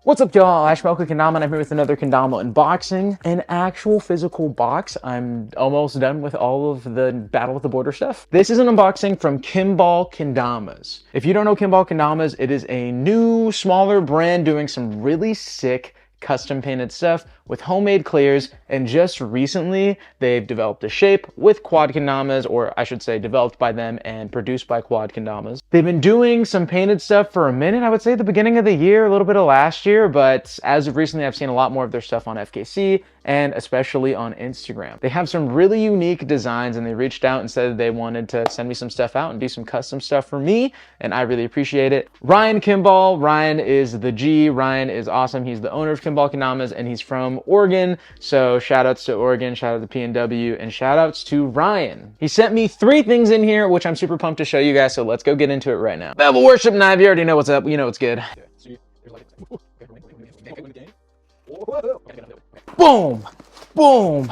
What's up, y'all? Kendama, and I'm here with another Kendama unboxing. An actual physical box. I'm almost done with all of the Battle at the Border stuff. This is an unboxing from Kimball Kendamas. If you don't know Kimball Kendamas, it is a new, smaller brand doing some really sick custom painted stuff with homemade clears, and just recently they've developed a shape with quad kendamas, or I should say developed by them and produced by quad kendamas. They've been doing some painted stuff for a minute, I would say the beginning of the year, a little bit of last year, but as of recently I've seen a lot more of their stuff on FKC and especially on Instagram. They have some really unique designs, and they reached out and said they wanted to send me some stuff out and do some custom stuff for me, and I really appreciate it. Ryan Kimball, Ryan is the G. Ryan is awesome. He's the owner of Kimball Kendamas, and he's from Oregon, so shout outs to Oregon, shout out to PNW, and shout outs to Ryan. He sent me 3 things in here, which I'm super pumped to show you guys, so let's go get into it right now. Bevel Worship Knife, you already know what's up, you know what's good. Boom, boom,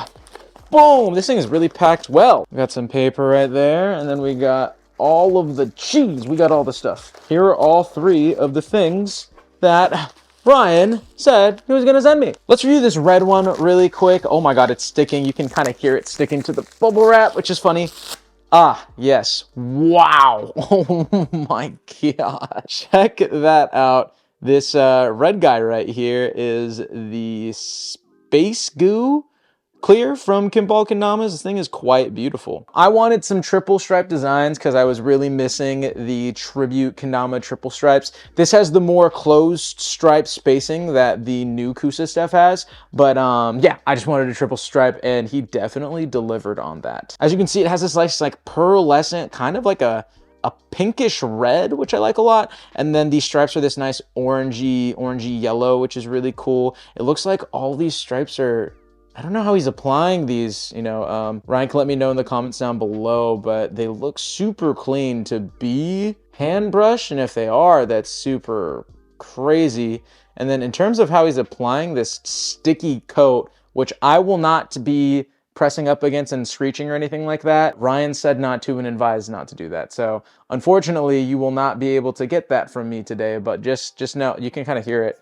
boom. This thing is really packed well. We got some paper right there, and then we got all of the cheese. We got all the stuff. Here are all 3 of the things that Ryan said he was gonna send me. Let's review this red one really quick. Oh my God, it's sticking. You can kind of hear it sticking to the bubble wrap, which is funny. Ah, yes. Wow. Oh my gosh. Check that out. This red guy right here is the Space Goo Clear from Kimball Kendamas. This thing is quite beautiful. I wanted some triple stripe designs because I was really missing the Tribute Kendama triple stripes. This has the more closed stripe spacing that the new Kusa stuff has, but yeah, I just wanted a triple stripe, and he definitely delivered on that. As you can see, it has this nice like pearlescent, kind of like a pinkish red, which I like a lot, and then these stripes are this nice orangey yellow, which is really cool. It looks like all these stripes are, I don't know how he's applying these, you know, Ryan can let me know in the comments down below, but they look super clean to be hand brushed, and if they are, that's super crazy. And then in terms of how he's applying this sticky coat, which I will not be pressing up against and screeching or anything like that, Ryan said not to and advised not to do that. So unfortunately, you will not be able to get that from me today, but just know, you can kind of hear it.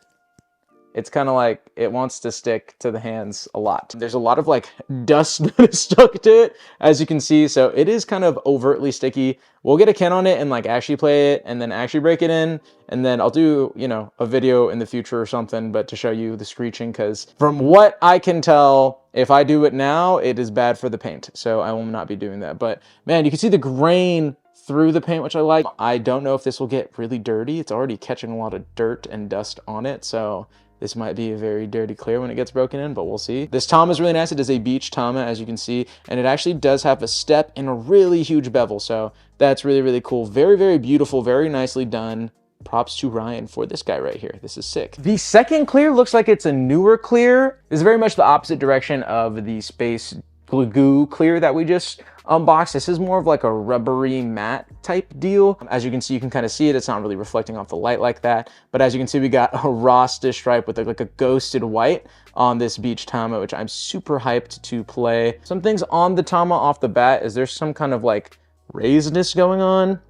It's kind of like it wants to stick to the hands a lot. There's a lot of like dust that is stuck to it, as you can see. So it is kind of overtly sticky. We'll get a Ken on it and like actually play it and then actually break it in. And then I'll do, you know, a video in the future or something, but to show you the screeching, because from what I can tell, if I do it now, it is bad for the paint. So I will not be doing that. But man, you can see the grain through the paint, which I like. I don't know if this will get really dirty. It's already catching a lot of dirt and dust on it. So this might be a very dirty clear when it gets broken in, but we'll see. This Tama is really nice. It is a beach Tama, as you can see, and it actually does have a step and a really huge bevel. So that's really, really cool. Very, very beautiful, very nicely done. Props to Ryan for this guy right here. This is sick. The second clear looks like it's a newer clear. It's very much the opposite direction of the Space Goo clear that we just unboxed. This is more of like a rubbery matte type deal. As you can see, you can kind of see it. It's not really reflecting off the light like that. But as you can see, we got a Rasta stripe with like a ghosted white on this beach Tama, which I'm super hyped to play. Some things on the Tama off the bat is there's some kind of like raisedness going on.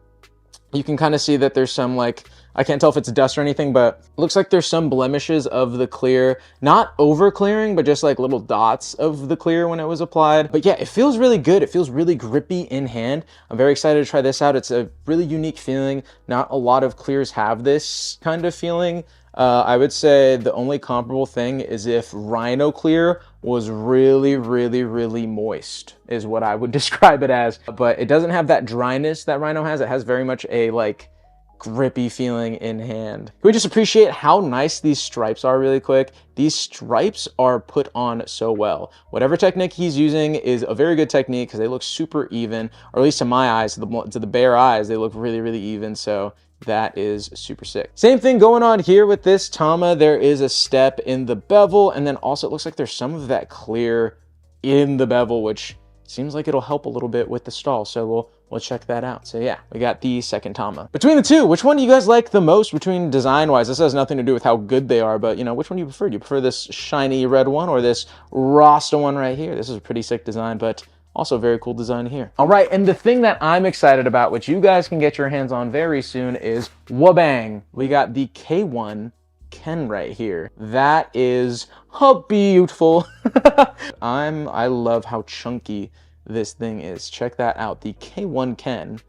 You can kind of see that there's some like, I can't tell if it's dust or anything, but it looks like there's some blemishes of the clear, not over clearing, but just like little dots of the clear when it was applied. But yeah, it feels really good. It feels really grippy in hand. I'm very excited to try this out. It's a really unique feeling. Not a lot of clears have this kind of feeling. I would say the only comparable thing is if Rhino Clear was really, really, really moist is what I would describe it as. But it doesn't have that dryness that Rhino has. It has very much a like grippy feeling in hand. Can we just appreciate how nice these stripes are really quick? These stripes are put on so well. Whatever technique he's using is a very good technique because they look super even, or at least to my eyes, to the bare eyes, they look really, really even. So that is super sick. Same thing going on here with this Tama. There is a step in the bevel, and then also it looks like there's some of that clear in the bevel, which seems like it'll help a little bit with the stall. So we'll check that out. So yeah, we got the second Tama. Between the two, which one do you guys like the most between design-wise? This has nothing to do with how good they are, but you know, which one do you prefer? Do you prefer this shiny red one or this Rasta one right here? This is a pretty sick design, but also very cool design here. All right, and the thing that I'm excited about, which you guys can get your hands on very soon, is wabang. We got the K1 Ken right here. That is beautiful. I love how chunky this thing is. Check that out. The K1 Ken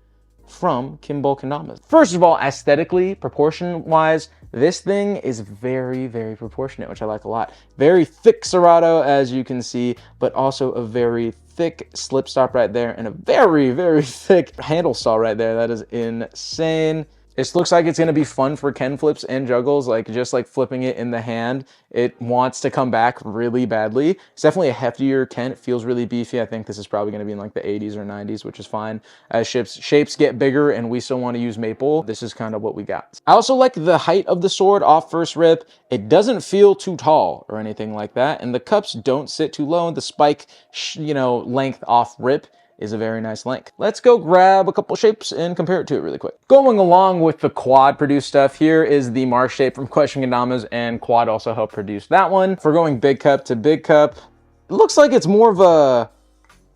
from Kimball Kendama. First of all, aesthetically, proportion-wise, this thing is very, very proportionate, which I like a lot. Very thick serrato, as you can see, but also a very thick slip stop right there and a very, very thick handle saw right there. That is insane. This looks like it's gonna be fun for Ken flips and juggles, like just like flipping it in the hand. It wants to come back really badly. It's definitely a heftier Ken. It feels really beefy. I think this is probably gonna be in like the 80s or 90s, which is fine. As shapes get bigger and we still wanna use maple, this is kind of what we got. I also like the height of the sword off first rip. It doesn't feel too tall or anything like that. And the cups don't sit too low. The spike, length off rip is a very nice length. Let's go grab a couple shapes and compare it to it really quick. Going along with the quad produced stuff, here is the Mark shape from Kendrama's, and quad also helped produce that one. If we're going big cup to big cup, it looks like it's more of a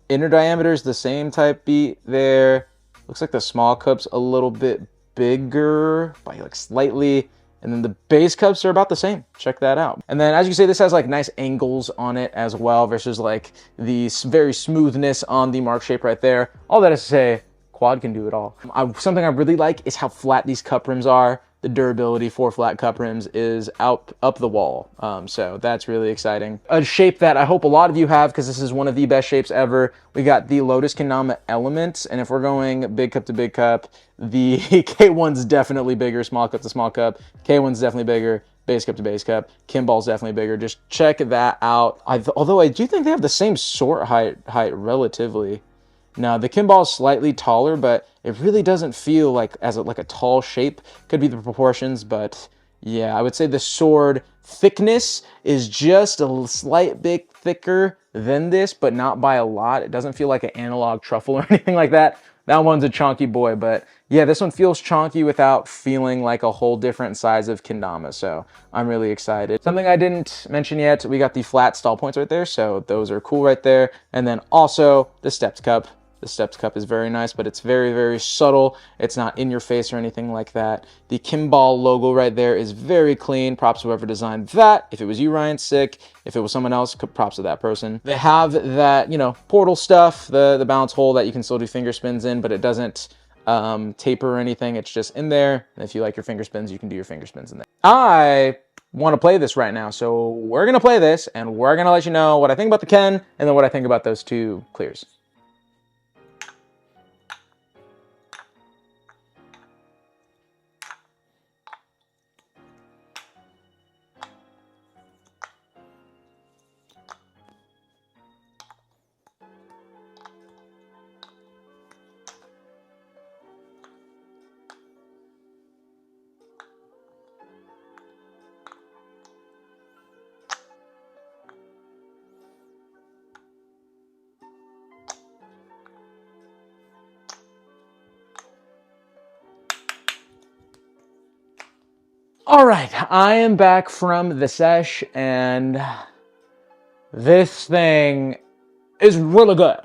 inner diameter is the same type beat there. Looks like the small cup's a little bit bigger by like slightly. And then the base cups are about the same. Check that out. And then as you can see, this has like nice angles on it as well versus like the very smoothness on the Mark shape right there. All that is to say, quad can do it all. Something I really like is how flat these cup rims are. The durability for flat cup rims is up the wall. So that's really exciting. A shape that I hope a lot of you have, because this is one of the best shapes ever. We got the Lotus Kendama Elements, and if we're going big cup to big cup, the K1's definitely bigger, small cup to small cup. K1's definitely bigger, base cup to base cup. Kimball's definitely bigger. Just check that out. Although I do think they have the same sort height relatively. Now, the Kimball is slightly taller, but it really doesn't feel like like a tall shape. Could be the proportions, but yeah, I would say the sword thickness is just a slight bit thicker than this, but not by a lot. It doesn't feel like an analog truffle or anything like that. That one's a chonky boy, but yeah, this one feels chonky without feeling like a whole different size of Kendama, so I'm really excited. Something I didn't mention yet, we got the flat stall points right there, so those are cool right there. And then also the stepped cup. The stepped cup is very nice, but it's very, very subtle. It's not in your face or anything like that. The Kimball logo right there is very clean. Props to whoever designed that. If it was you, Ryan, sick. If it was someone else, props to that person. They have that, portal stuff, the balance hole that you can still do finger spins in, but it doesn't taper or anything. It's just in there. And if you like your finger spins, you can do your finger spins in there. I want to play this right now, so we're going to play this, and we're going to let you know what I think about the Ken, and then what I think about those two clears. All right, I am back from the sesh, and this thing is really good.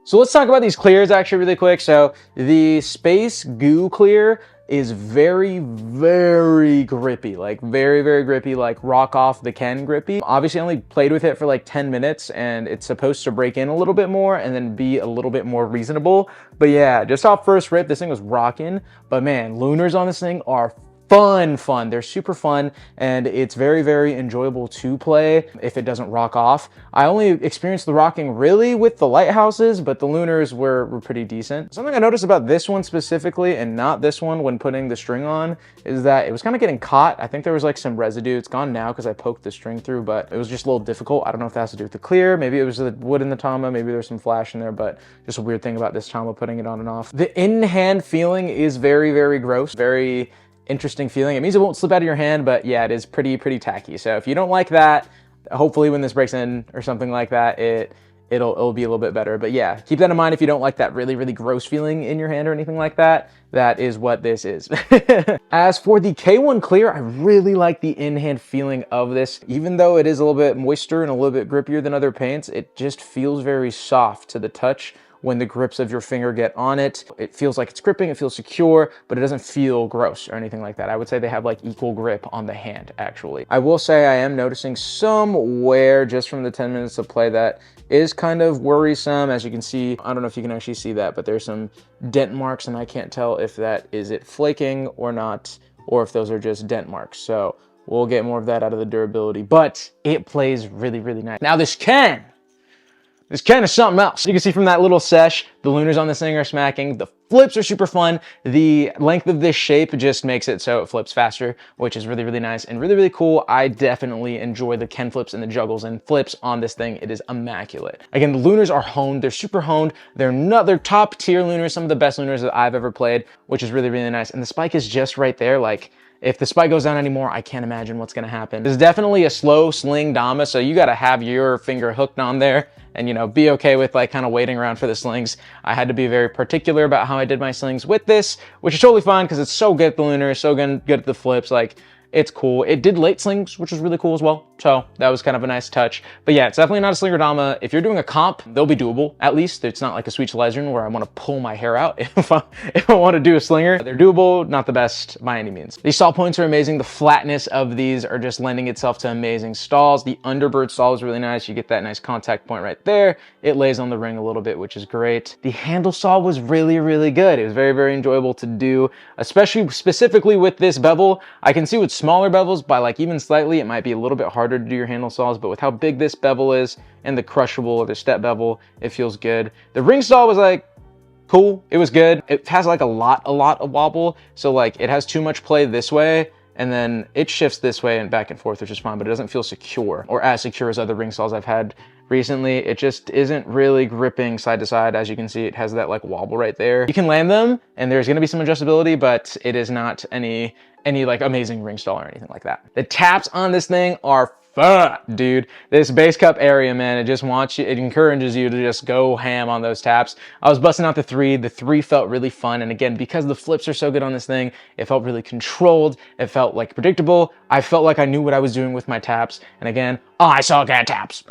So let's talk about these clears actually really quick. So the Space Goo clear is very, very grippy, like very, very grippy, like rock off the Ken grippy. Obviously I only played with it for like 10 minutes and it's supposed to break in a little bit more and then be a little bit more reasonable. But yeah, just off first rip, this thing was rocking. But man, lunars on this thing are fun. They're super fun, and it's very, very enjoyable to play if it doesn't rock off. I only experienced the rocking really with the lighthouses, but the lunars were pretty decent. Something I noticed about this one specifically, and not this one when putting the string on, is that it was kind of getting caught. I think there was like some residue. It's gone now because I poked the string through, but it was just a little difficult. I don't know if that has to do with the clear. Maybe it was the wood in the Tama. Maybe there's some flash in there, but just a weird thing about this Tama putting it on and off. The in-hand feeling is very, very gross. Very interesting feeling. It means it won't slip out of your hand, but yeah, it is pretty tacky. So if you don't like that, hopefully when this breaks in or something like that, it'll be a little bit better. But yeah, keep that in mind if you don't like that really, really gross feeling in your hand or anything like that. That is what this is. As for the K1 clear, I really like the in-hand feeling of this. Even though it is a little bit moister and a little bit grippier than other paints, it just feels very soft to the touch, when the grips of your finger get on it. It feels like it's gripping, it feels secure, but it doesn't feel gross or anything like that. I would say they have like equal grip on the hand, actually. I will say I am noticing some wear just from the 10 minutes of play that is kind of worrisome. As you can see, I don't know if you can actually see that, but there's some dent marks, and I can't tell if that is it flaking or not, or if those are just dent marks. So we'll get more of that out of the durability, but it plays really, really nice. Now this can is something else. You can see from that little sesh, the lunars on this thing are smacking. The flips are super fun. The length of this shape just makes it so it flips faster, which is really, really nice and really, really cool. I definitely enjoy the Ken flips and the juggles and flips on this thing. It is immaculate. Again, the lunars are honed. They're super honed. They're top tier lunars, some of the best lunars that I've ever played, which is really, really nice. And the spike is just right there. Like, if the spike goes down anymore, I can't imagine what's gonna happen. This is definitely a slow sling Dama, so you gotta have your finger hooked on there and, you know, be okay with like kind of waiting around for the slings. I had to be very particular about how I did my slings with this, which is totally fine because it's so good at the lunar, so good at the flips. Like, it's cool. It did late slings, which was really cool as well. So that was kind of a nice touch. But yeah, it's definitely not a slinger Dama. If you're doing a comp, they'll be doable. At least it's not like a Sweet Chalizern where I want to pull my hair out if I want to do a slinger. They're doable, not the best by any means. These stall points are amazing. The flatness of these are just lending itself to amazing stalls. The underbird stall is really nice. You get that nice contact point right there. It lays on the ring a little bit, which is great. The handle saw was really, really good. It was very, very enjoyable to do, especially specifically with this bevel. I can see with smaller bevels by like even slightly, it might be a little bit harder to do your handle saws, but with how big this bevel is and the crushable or the step bevel, it feels good. The ring saw was like cool. It was good. It has like a lot of wobble. So like it has too much play this way and then it shifts this way and back and forth, which is fine, but it doesn't feel secure or as secure as other ring saws I've had recently. It just isn't really gripping side to side. As you can see, it has that like wobble right there. You can land them and there's gonna be some adjustability, but it is not any like amazing ring stall or anything like that. The taps on this thing are fun, dude. This base cup area, man, it just wants you, it encourages you to just go ham on those taps. I was busting out the three. The three felt really fun. And again, because the flips are so good on this thing, it felt really controlled. It felt like predictable. I felt like I knew what I was doing with my taps. And again, I suck at taps.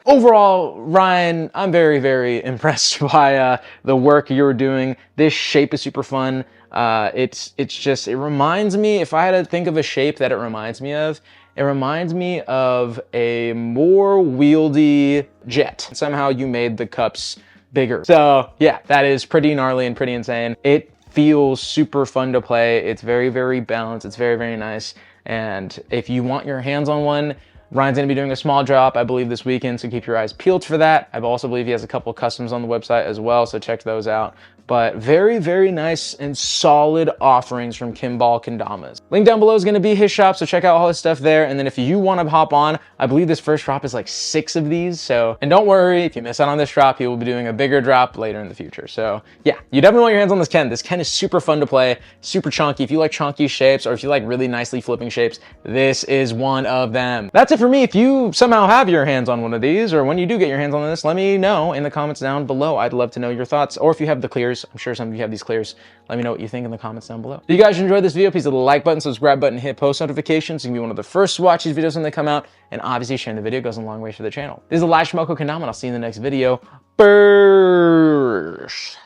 Overall, Ryan, I'm very, very impressed by the work you're doing. This shape is super fun. It reminds me, if I had to think of a shape that it reminds me of, it reminds me of a more wieldy jet. Somehow you made the cups bigger. So yeah, that is pretty gnarly and pretty insane. It feels super fun to play. It's very, very balanced. It's very, very nice. And if you want your hands on one, Ryan's gonna be doing a small drop, I believe, this weekend, so keep your eyes peeled for that. I also believe he has a couple of customs on the website as well, so check those out. But very, very nice and solid offerings from Kimball Kendamas. Link down below is gonna be his shop, so check out all his stuff there. And then if you wanna hop on, I believe this first drop is like 6 of these. So, and don't worry, if you miss out on this drop, he will be doing a bigger drop later in the future. So yeah, you definitely want your hands on this Ken. This Ken is super fun to play, super chunky. If you like chunky shapes or if you like really nicely flipping shapes, this is one of them. That's it for me. If you somehow have your hands on one of these, or when you do get your hands on this, let me know in the comments down below. I'd love to know your thoughts. Or if you have the clears, I'm sure some of you have these clears, let me know what you think in the comments down below. If you guys enjoyed this video, please hit the like button, subscribe button, hit post notifications. You can be one of the first to watch these videos when they come out. And obviously sharing the video goes a long way for the channel. This is the live from Okendamas, and I'll see you in the next video. Burst.